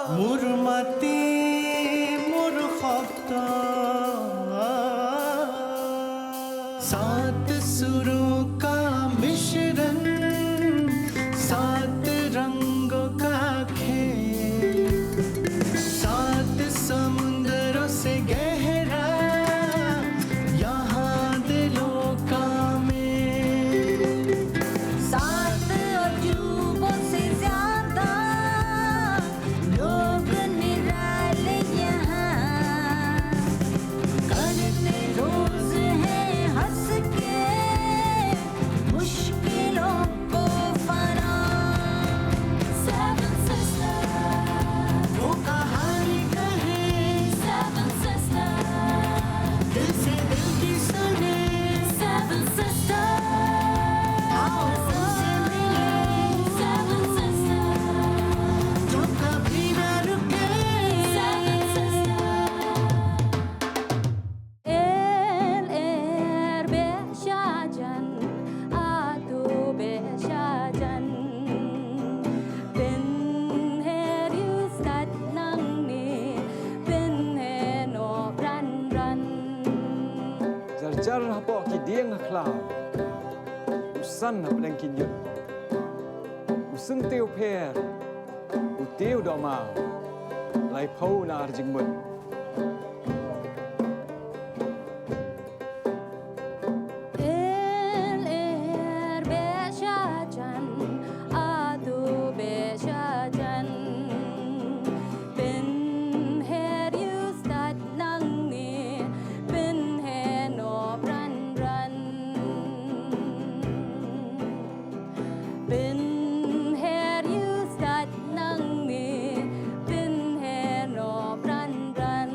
मुरमाती मुरखता सात सुरों का मिश्रण सात रंगों का खेल सात समुंदरों से गहरा यहाँ दिलों का मेल सात अजूबों से ज्यादा लोग निराले यहाँ करते रोज हैं हंस के मुश्किलों को फना Seven sisters वो कहानी कहे Seven sisters दिल से दिल की सुने Seven sisters आओ उनसे मिले Seven sisters जो कभी ना रुके Seven sisters El beşacan adu beşacan Ben her yustat nang ni Ben he no ran ran Jar hapo ki dieng hakla usan na pedang kinyut usung tiu per utiu do mau lai phau na jing mut El beşacan adu beşacan Ben her yustat nang ni Ben he no ran ran Ben her yustat nang ni Ben he no ran ran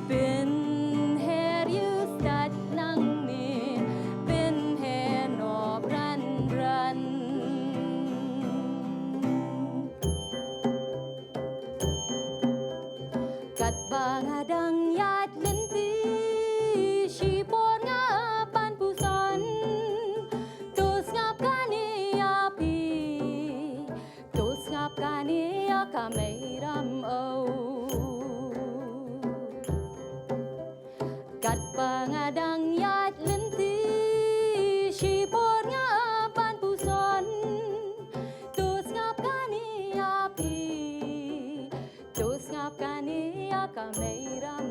Ben her yustat nang ni Ben he no ran ran Kat bangadang yat lenti Shipor nga pan puson Tos ngap kani api Tos ngap kani akamay ram Kat bangadang yat lenti Shipor nga pan puson Tos ngap kani api Tos ngap kani akamay ram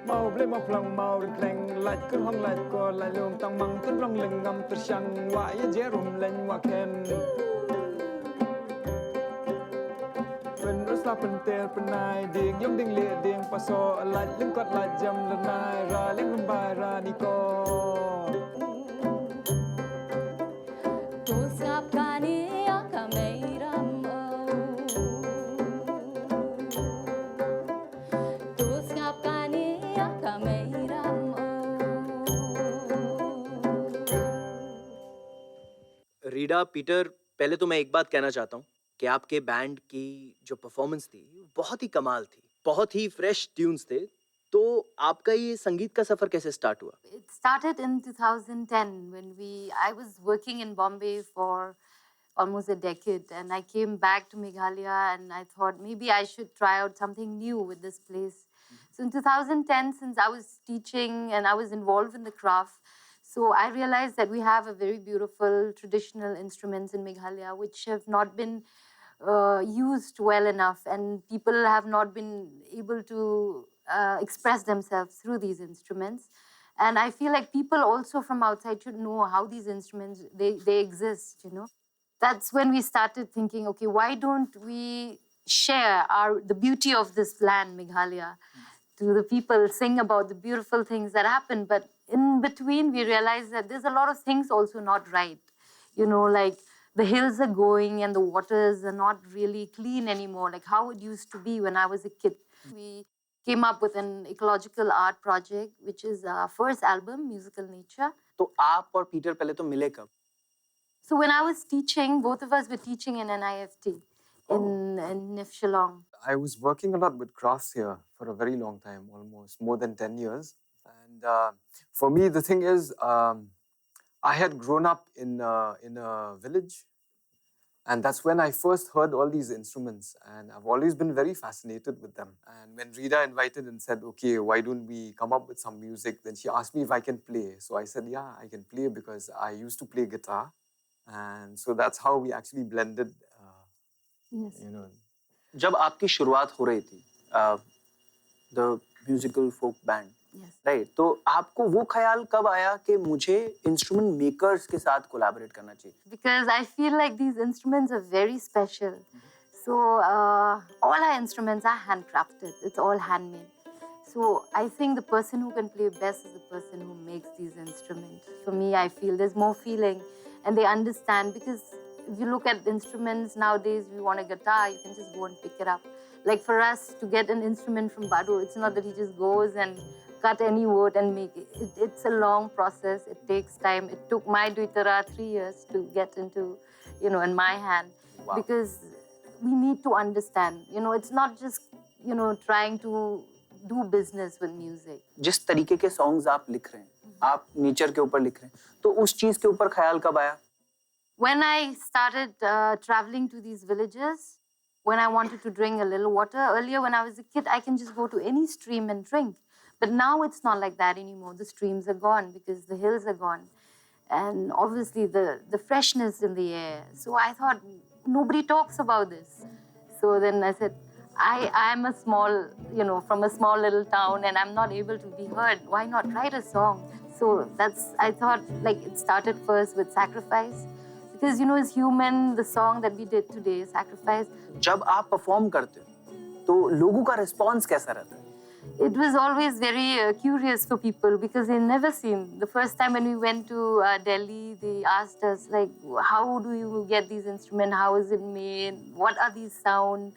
mau ble mau plang mau ring kleng lai kun hong lai ko lai lum tang mang tun long leng ngam tur shang wa ye je rum leng wa ken pen rasa pen ter pen nai ding yong ding le ding pa so lai ling kot lai jam le nai ra leng rum bai ra ni ko Tos ngap kani akamay ram Tos ngap kani akamay ram रीडा, Peter, पहले तो मैं एक बात कहना चाहता हूँ कि आपके बैंड की जो परफॉर्मेंस थी वो बहुत ही कमाल थी, बहुत ही फ्रेश ट्यून्स थे। तो आपका ये संगीत का सफर कैसे स्टार्ट हुआ? It started in 2010 when I was working in Bombay for almost a decade, and I came back to Meghalaya and I thought maybe I should try out something new with this place. So in 2010, since I was teaching and I was involved in the craft, so I realized that we have a very beautiful traditional instruments in Meghalaya which have not been used well enough, and people have not been able to express themselves through these instruments. And I feel like people also from outside should know how these instruments they exist, you know. That's when we started thinking, okay, why don't we share the beauty of this land, Meghalaya, to the people, sing about the beautiful things that happen. But in between, we realized that there's a lot of things also not right. You know, like the hills are going and the waters are not really clean anymore, like how it used to be when I was a kid. We came up with an ecological art project, which is our first album, Musical Nature. तो आप और Peter पहले तो मिले कब? So when I was teaching, both of us were teaching in NIFT in NIF Shillong. I was working a lot with crafts here for a very long time, almost more than 10 years. And for me, the thing is, I had grown up in a village, and that's when I first heard all these instruments, and I've always been very fascinated with them. And when Rita invited and said, okay, why don't we come up with some music, then she asked me if I can play. So I said, yeah, I can play because I used to play guitar. And so that's how we actually blended, Yes. you know. जब आपकी शुरुआत हो रही थी the musical folk band, Yes. Right, तो आपको वो ख्याल कब आया कि मुझे इंस्ट्रूमेंट मेकर्स के साथ कोलैबोरेट करना चाहिए? Because I feel like these instruments are very special. So all our instruments are handcrafted. It's all handmade. So I think the person who can play best is the person who makes these instruments. For me, I feel there's more feeling, and they understand. Because if you look at instruments nowadays, if you want a guitar, you can just go and pick it up. Like for us to get an instrument from Badu, it's not that he just goes and cut any wood and make it. It's a long process. It takes time. It took my Duitara 3 years to get into, in my hand. Wow. Because we need to understand, it's not just, trying to do business with music. जिस तरीके के songs आप लिख रहे हैं, आप nature के ऊपर लिख रहे हैं, तो उस चीज के ऊपर ख्याल कब आया? When I started traveling to these villages, when I wanted to drink a little water, earlier when I was a kid, I can just go to any stream and drink. But now it's not like that anymore. The streams are gone because the hills are gone. And obviously the freshness in the air. So I thought, nobody talks about this. So then I said, I'm a small, from a small little town, and I'm not able to be heard. Why not write a song? So I thought, like, it started first with Sacrifice. Because, as human, the song that we did today, Sacrifice, जब आप perform करते हो, तो लोगों का response कैसा रहता है? it was always very curious for people because they never seen. The first time when we went to Delhi, they asked us, like, how do you get these instruments? How is it made? What are these sounds?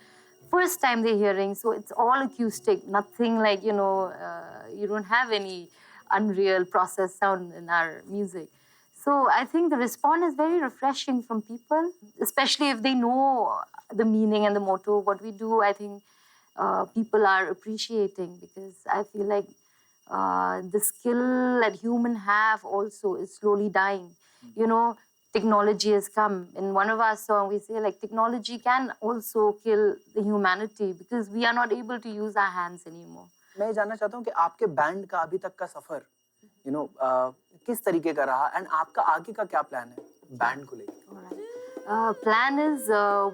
First time they're hearing, so it's all acoustic, nothing like, you don't have any unreal processed sound in our music. So I think the response is very refreshing from people, especially if they know the meaning and the motto of what we do. I think people are appreciating because I feel like the skill that humans have also is slowly dying. Technology has come. In one of our songs, we say, like, technology can also kill the humanity because we are not able to use our hands anymore. मैं जानना चाहता हूँ कि आपके band का अभी तक का सफर, किस तरीके का रहा, एंड आपका आगे का क्या प्लान है बैंड को लेकर? Plan is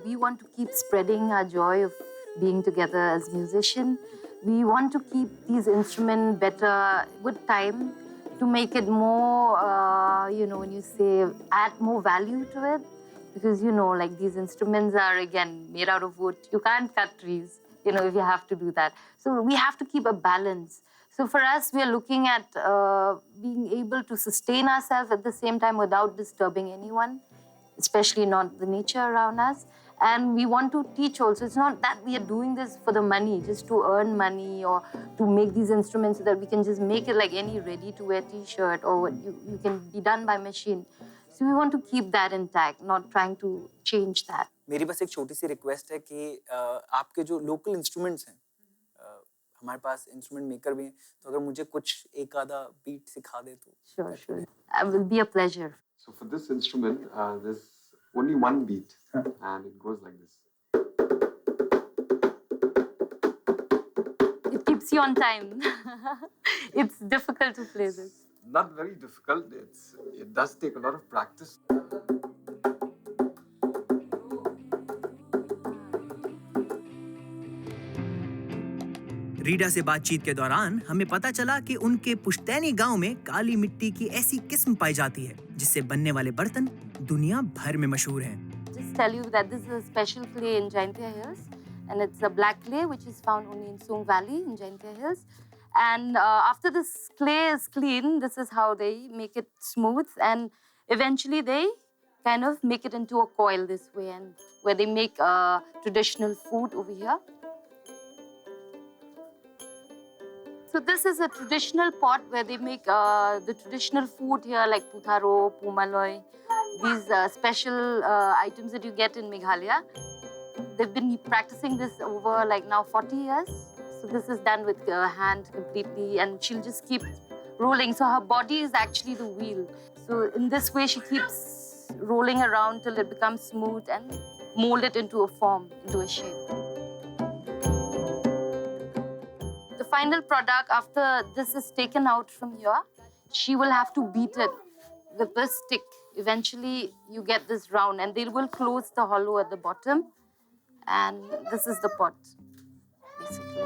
we want to keep spreading our joy of being together as musicians. We want to keep these instruments better with time to make it more, when you say, add more value to it. Because, like, these instruments are, again, made out of wood. You can't cut trees, if you have to do that. So we have to keep a balance. So for us, we are looking at being able to sustain ourselves at the same time without disturbing anyone, especially not the nature around us. And we want to teach also. It's not that we are doing this for the money, just to earn money or to make these instruments so that we can just make it like any ready-to-wear T-shirt or what you can be done by machine. So we want to keep that intact, not trying to change that. मेरी बस एक छोटी सी request है कि आपके जो local instruments हैं, हमारे पास इंस्ट्रूमेंट मेकर भी हैं, तो अगर मुझे कुछ एक आधा बीट सिखा दे तो. Sure. It will be a pleasure. So for this instrument, there's only one beat, and it goes like this. It keeps you on time. It's difficult to play this. Not very difficult. It does take a lot of practice. रीडा से बातचीत के दौरान हमें पता चला कि उनके पुश्तैनी गांव में काली मिट्टी की ऐसी किस्म पाई जाती है जिससे बनने वाले बर्तन दुनिया भर में मशहूर हैं। Just tell you that this is a special clay in Jaintia Hills, and it's a black clay which is found only in Sung Valley in Jaintia Hills. And after this clay is clean, this is how they make it smooth, and eventually they kind of make it into a coil this way, and where they make traditional food over here. So this is a traditional pot where they make the traditional food here, like putharo, pumaloi, these special items that you get in Meghalaya. They've been practicing this over like now 40 years. So this is done with hand completely, and she'll just keep rolling. So her body is actually the wheel. So in this way, she keeps rolling around till it becomes smooth and mold it into a form, into a shape. The final product, after this is taken out from here, she will have to beat it with the stick. Eventually, you get this round, and they will close the hollow at the bottom. And this is the pot, basically.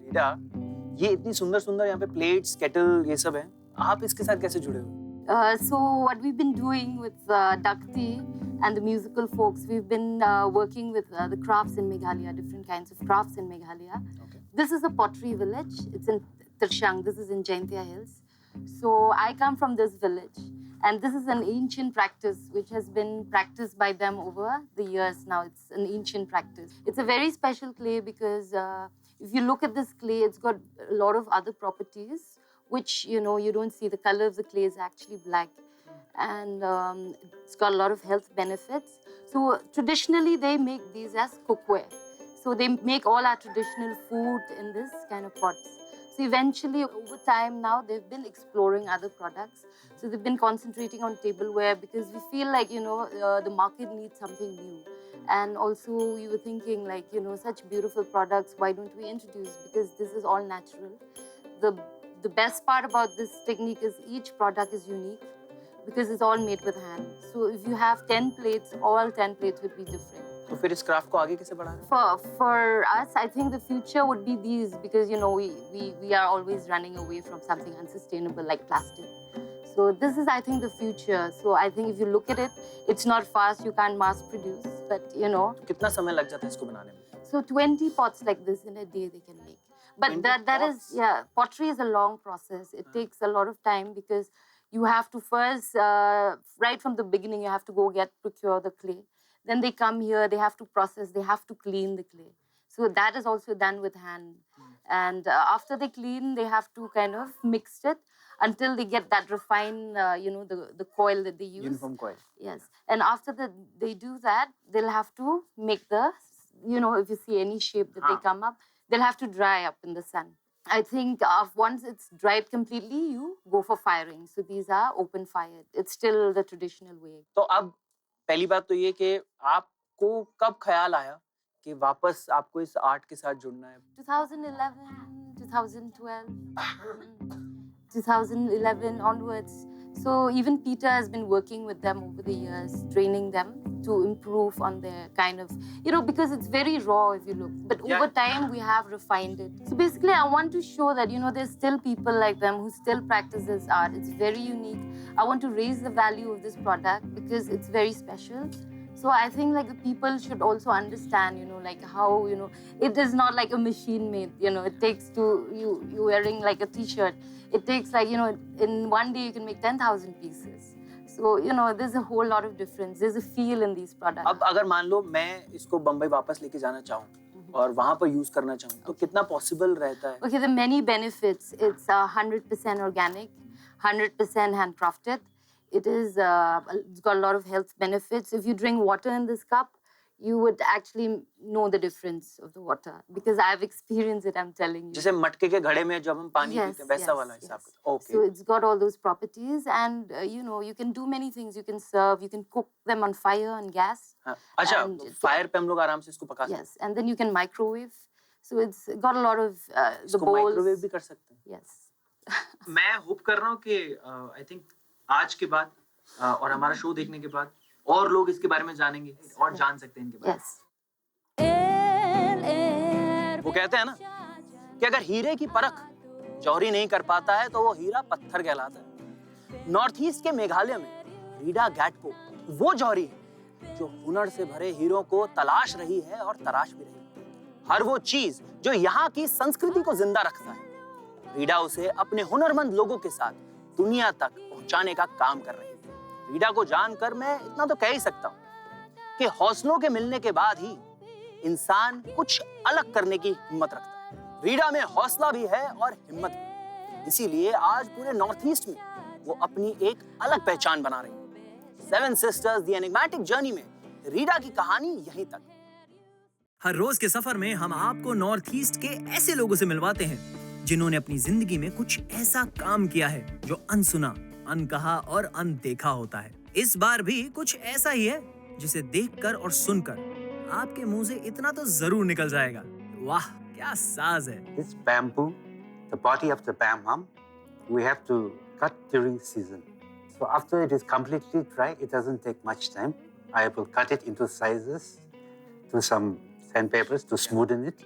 रीडा, ये इतनी सुंदर सुंदर यहाँ पे plates, kettle ये सब है, आप इसके साथ कैसे जुड़े हो? So what we've been doing with Dakti and the musical folks, we've been working with the crafts in Meghalaya, different kinds of crafts in Meghalaya. Okay. This is a pottery village. It's in Tirshang. This is in Jaintia Hills. So I come from this village. And this is an ancient practice which has been practiced by them over the years now. It's an ancient practice. It's a very special clay because if you look at this clay, it's got a lot of other properties which, you know, you don't see. The color of the clay is actually black. And it's got a lot of health benefits. So traditionally, they make these as cookware. So they make all our traditional food in this kind of pots. So eventually, over time now, they've been exploring other products. So they've been concentrating on tableware because we feel like, you know, the market needs something new. And also we were thinking like, you know, such beautiful products, why don't we introduce? Because this is all natural. The best part about this technique is each product is unique because it's all made with hand. So if you have 10 plates, all 10 plates would be different. तो फिर इस craft को आगे कैसे बढ़ा रहे हैं? For us, I think the future would be these because, you know, we are always running away from something unsustainable like plastic. So this is, I think, the future. So I think if you look at it, it's not fast, you can't mass produce, but, you know. कितना समय लग जाता है इसको बनाने में? So 20 pots like this in a day they can make. But that is, yeah, pottery is a long process. It takes a lot of time because you have to first, right from the beginning, you have to procure the clay. Then they come here, they have to process, they have to clean the clay. So that is also done with hand. And after they clean, they have to kind of mix it until they get that refined, you know, the coil that they use. Uniform coil. Yes. And after they do that, they'll have to make the, you know, if you see any shape that they come up, they'll have to dry up in the sun. I think once it's dried completely, you go for firing. So these are open fired. It's still the traditional way. तो अब पहली बात तो ये कि आपको कब ख्याल आया कि वापस आपको इस आर्ट के साथ जुड़ना है? 2011, 2012, 2011 onwards. So even Peter has been working with them over the years, training them to improve on their kind of, you know, because it's very raw if you look. But over time, we have refined it. So basically, I want to show that, you know, there's still people like them who still practice this art. It's very unique. I want to raise the value of this product because it's very special. So I think like the people should also understand, you know, like how, you know, it is not like a machine made, you know, it takes you wearing like a t-shirt. It takes like, you know, in one day you can make 10,000 pieces. So, you know, there's a whole lot of difference. There's a feel in these products. अब अगर मान लो मैं इसको बम्बई वापस लेके जाना चाहूँ और वहाँ पर यूज करना चाहूँ तो कितना पॉसिबल रहता है? Okay, there are many benefits. It's 100% organic, 100% handcrafted. It is, it's got a lot of health benefits. If you drink water in this cup, you would actually know the difference of the water because I've experienced it, I'm telling you. जैसे मटके के घड़े में जब हम पानी पीते हैं वैसा वाला हिसाब? Okay. So it's got all those properties and, you know, you can do many things. You can serve, you can cook them on fire and gas. अच्छा, fire पे हम लोग आराम से इसको पका सकते हैं? Yes, and then you can microwave. So it's got a lot of the इसको bowls. microwave भी कर सकते हैं? Yes. मैं होप कर रहा हूँ कि I think आज के बाद और हमारा शो देखने के बाद और लोग इसके बारे में जानेंगे और जान सकते हैं इनके बारे में। Yes. वो कहते हैं ना कि अगर हीरे की परख जौहरी नहीं कर पाता है तो वो हीरा पत्थर कहलाता है। नॉर्थ ईस्ट के मेघालय में रीडा गैटको वो जौहरी है जो हुनर से भरे हीरों को तलाश रही है और तराश भी रही है। हर वो चीज जो यहाँ की संस्कृति को जिंदा रखता है, रीडा उसे अपने हुनरमंद लोगों के साथ दुनिया तक पहुंचाने का काम कर रही है। रीडा को जानकर मैं इतना तो कह ही सकता हूँ कि हौसलों के मिलने के बाद ही इंसान कुछ अलग करने की हिम्मत रखता है। रीडा में हौसला भी है और हिम्मत भी। इसीलिए आज पूरे नॉर्थ ईस्ट में वो अपनी एक अलग पहचान बना रही है। Seven sisters the enigmatic journey में रीडा की कहानी यहीं तक। हर रोज के सफर में हम आपको नॉर्थ ईस्ट के ऐसे लोगों से मिलवाते हैं जिन्होंने अपनी जिंदगी में कुछ ऐसा काम किया है जो अनसुना, अनकहा और अनदेखा होता है। इस बार भी कुछ ऐसा ही है जिसे देखकर और सुनकर आपके मुंह से इतना तो जरूर निकल जाएगा, वाह क्या साज है। This bamboo, the body of the bamboo, we have to cut during season. So after it is completely dry, it doesn't take much time. I will cut it into sizes, do some sandpapers to smoothen it.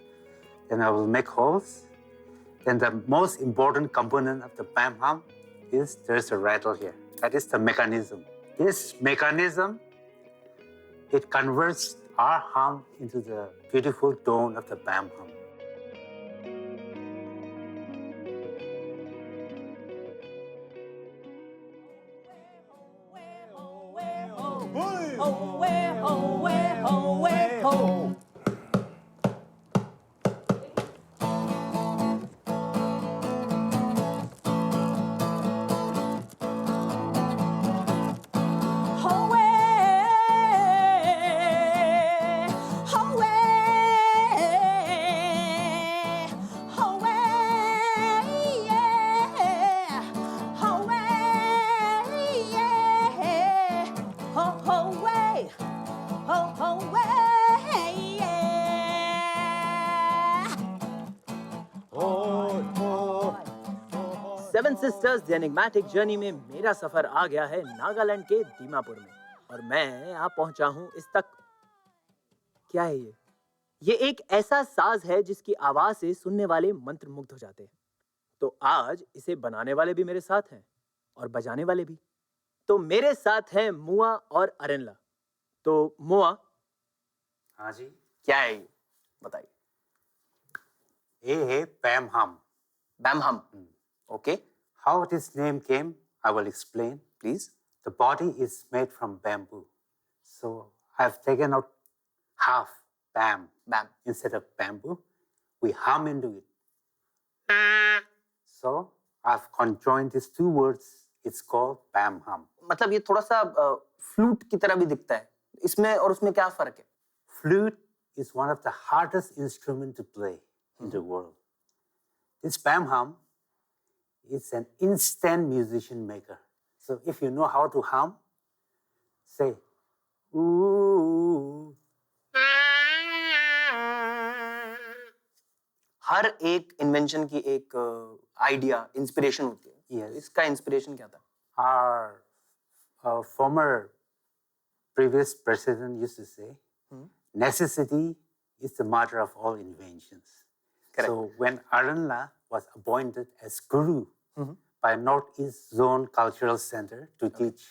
Then I will make holes. Then the most important component of the bamboo is there's a rattle here. That is the mechanism. This mechanism, it converts our hum into the beautiful tone of the bamboo. Seven sisters the enigmatic journey में मेरा सफर आ गया है नागालैंड के दीमापुर में और मैं यहाँ पहुंचा हूँ इस तक। क्या है ये एक ऐसा साज है जिसकी आवाज से सुनने वाले मंत्रमुग्ध हो जाते हैं। तो आज इसे बनाने वाले भी मेरे साथ हैं और बजाने वाले भी। तो मेरे साथ हैं मुआ और अरेनला। तो मुआ, हाँ जी, क्या है ये बताइए। ये है bamboo. बैमहम, okay. How this name came, I will explain. Please. The body is made from bamboo. So I've taken out half बैम, instead of bamboo. We hum into it. So I've conjoined these two words. It's called bam hum. मतलब ये थोड़ा सा flute की तरह भी दिखता है। इसमें और उसमें क्या फर्क है? Flute is one of the hardest instruments to play in the world. This bam hum is an instant musician maker. So if you know how to hum, say, ooh. हर एक इन्वेंशन की एक आइडिया, इंस्पिरेशन होती है। Yes. इसका inspiration क्या था? Our former previous president used to say, necessity is the mother of all inventions. Correct. So when Aranla was appointed as guru by Northeast Zone Cultural Center to teach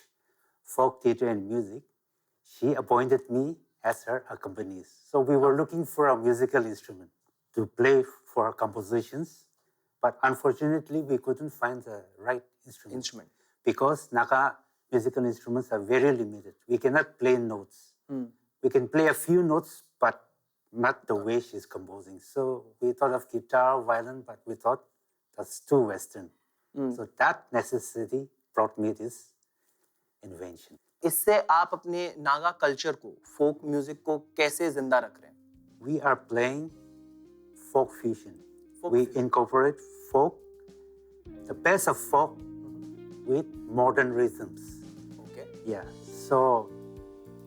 folk theater and music, she appointed me as her accompanist. So we were looking for a musical instrument to play for our compositions, but unfortunately we couldn't find the right instrument. Because Naka musical instruments are very limited. We cannot play notes. We can play a few notes, but not the way she's composing. So we thought of guitar, violin, but we thought that's too Western. So that necessity brought me this invention. इससे आप अपने Naga culture को, folk music को कैसे जिंदा रख रहे हैं? We are playing folk fusion. We incorporate folk, the best of folk, with modern rhythms. Okay. Yeah. So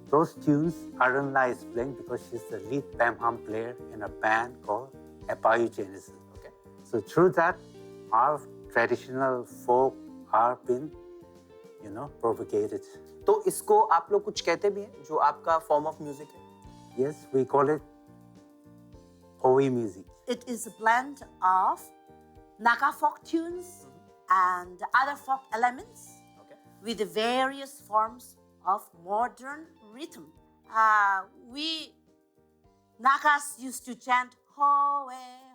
those tunes Aranla is playing because she's the lead bam-hum player in a band called Apayu Genesis. Okay. So through that, our traditional folk are been, propagated. तो इसको आप लोग कुछ कहते भी हैं जो आपका फॉर्म ऑफ म्यूजिक है? Yes, we call it Hoey music. It is a blend of Naga folk tunes and other folk elements with the various forms of modern rhythm. We Nagas used to chant Howe,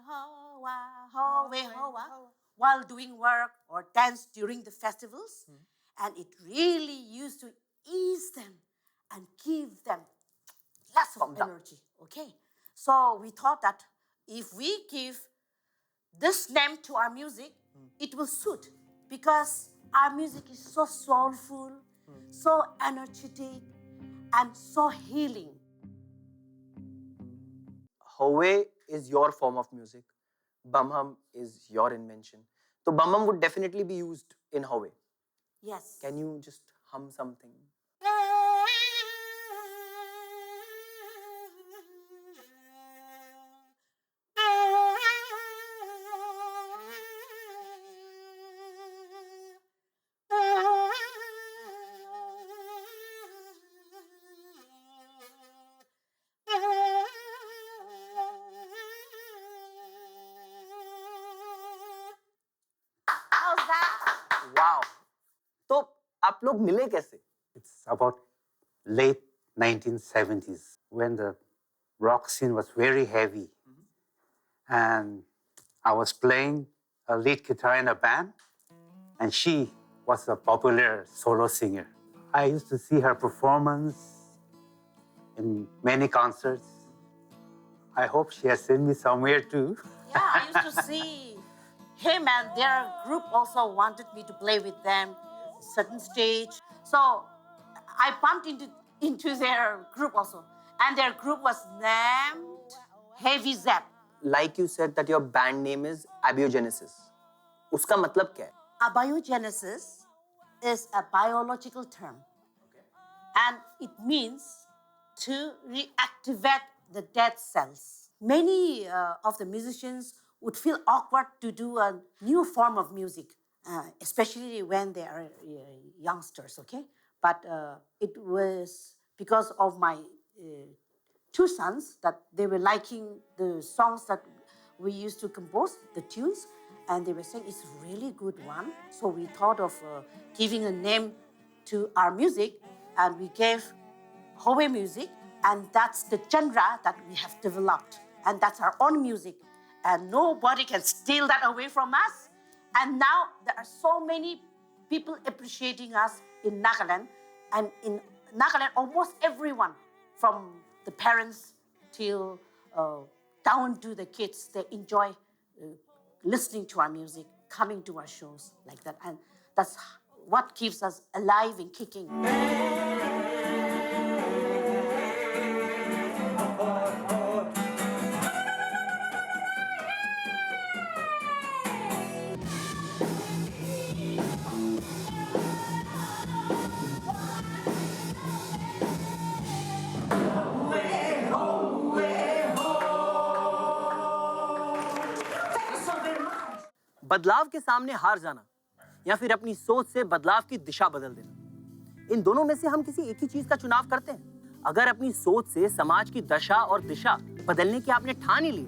Hoa, Howe, Hoa while doing work or dance during the festivals. And it really used to ease them and give them lots of energy. Okay. So we thought that if we give this name to our music, it will suit because our music is so soulful, so energetic, and so healing. Howe is your form of music. Bum Hum is your invention. So Bum Hum would definitely be used in Howe. Yes. Can you just hum something? How's that? Wow. तो आप लोग मिले कैसे? It's about late 1970s when the rock scene was very heavy. And I was playing a lead guitar in a band, and she was a popular solo singer. I used to see her performance in many concerts. I hope she has seen me somewhere too. Yeah, I used to see him, and their group also wanted me to play with them certain stage. So I bumped into their group also. And their group was named Heavy Zap. Like you said that your band name is Abiogenesis. उसका मतलब क्या है? Abiogenesis is a biological term. And it means to reactivate the dead cells. Many of the musicians would feel awkward to do a new form of music, especially when they are youngsters, okay? But it was because of my two sons that they were liking the songs that we used to compose, the tunes, and they were saying it's a really good one. So we thought of giving a name to our music, and we gave Howe music, and that's the genre that we have developed, and that's our own music, and nobody can steal that away from us. And now there are so many people appreciating us in Nagaland, and in Nagaland, almost everyone, from the parents till down to the kids, they enjoy listening to our music, coming to our shows like that, and that's what keeps us alive and kicking. बदलाव के सामने हार जाना या फिर अपनी सोच से बदलाव की दिशा बदल देना, इन दोनों में से हम किसी एक ही चीज का चुनाव करते हैं। अगर अपनी सोच से समाज की दशा और दिशा बदलने की आपने ठान ही ली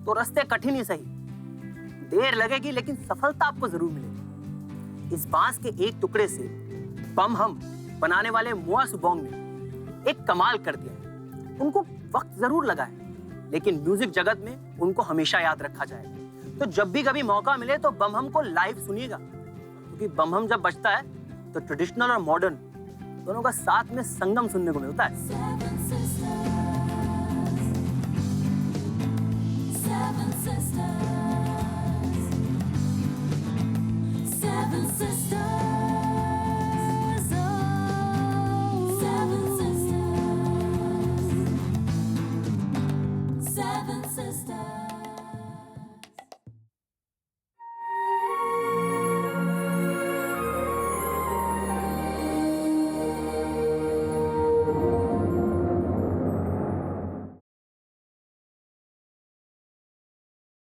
तो रास्ते कठिन ही सही, देर लगेगी लेकिन सफलता आपको जरूर मिलेगी। इस बांस के एक टुकड़े से बम हम बनाने वाले मुआ सुबोंग ने एक कमाल कर दिया। उनको वक्त जरूर लगा है, लेकिन म्यूजिक जगत में उनको हमेशा याद रखा जाएगा। तो जब भी कभी मौका मिले तो बम हम को लाइव सुनिएगा, क्योंकि बम हम जब बजता है तो ट्रेडिशनल और मॉडर्न दोनों का साथ में संगम सुनने को मिलता है। Seven sisters.